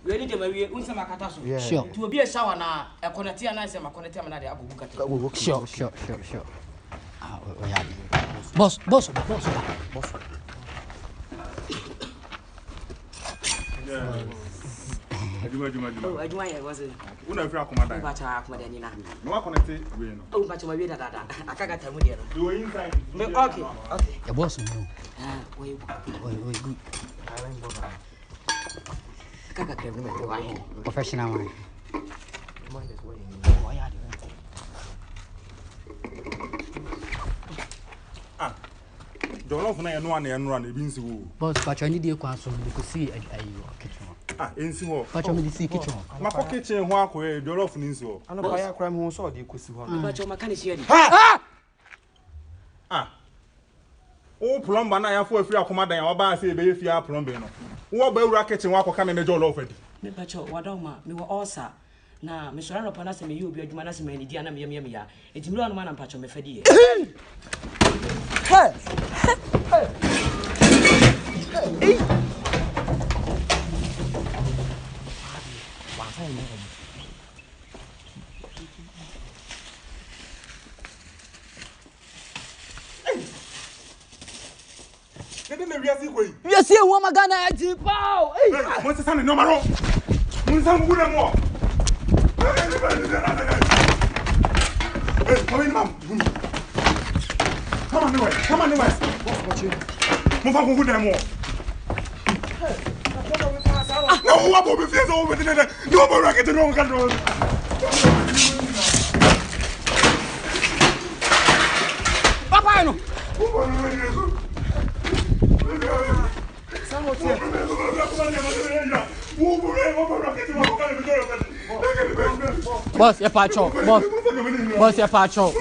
We need them we unsa makata so. Sure. To be a shower na e connect na say ma connect am na dey agogo kata. Sure. Ah, yeah. Boss. Yeah. Ajuma. Oh, ajuma ya was it. Una free accommodate. Ba cha accommodate ni na. No wa connect we no. Oh, ba cha ma we da. Akaga tamu dey no. You inside. Okay. Yeah, boss no. Ah, we good. Akaga krem no me. Professional man. Ah. Jollof na eno ana eno ana ebi nsi wo. Boss, but you need to go so we could see a kitchen. Ah, ensi wo. But you need to see kitchen. Ma ko kitchen ho akoye jollof ni nsi wo. Ano pa ya kra me ho so de kosi ho. Ba cha ma kan share di. Ah. O plumber na ya fo afiri akomadan ya oba ase ebe yefia plumber no. Wo ba ewura kitchen wa akoka me jollof adi. Me ba cha wadoma me wo ulcer. Na me sora no pa na se me yi obi adwuma na se me ni dia na me yem ya. Enti me no ma na mpacho me fadi ye. Hey. Bebe me wiase koi. Yes, you want magana ati pow. Hey, mo se sane no maro. Mo san bu na mo. Hey, come in, ma'am. Come on, anyway. What's you? Mo fa ku dem mo. No, what will be face over there? No more racket, no control. Papa no. Boss, ya pacho. Boss, ya pacho.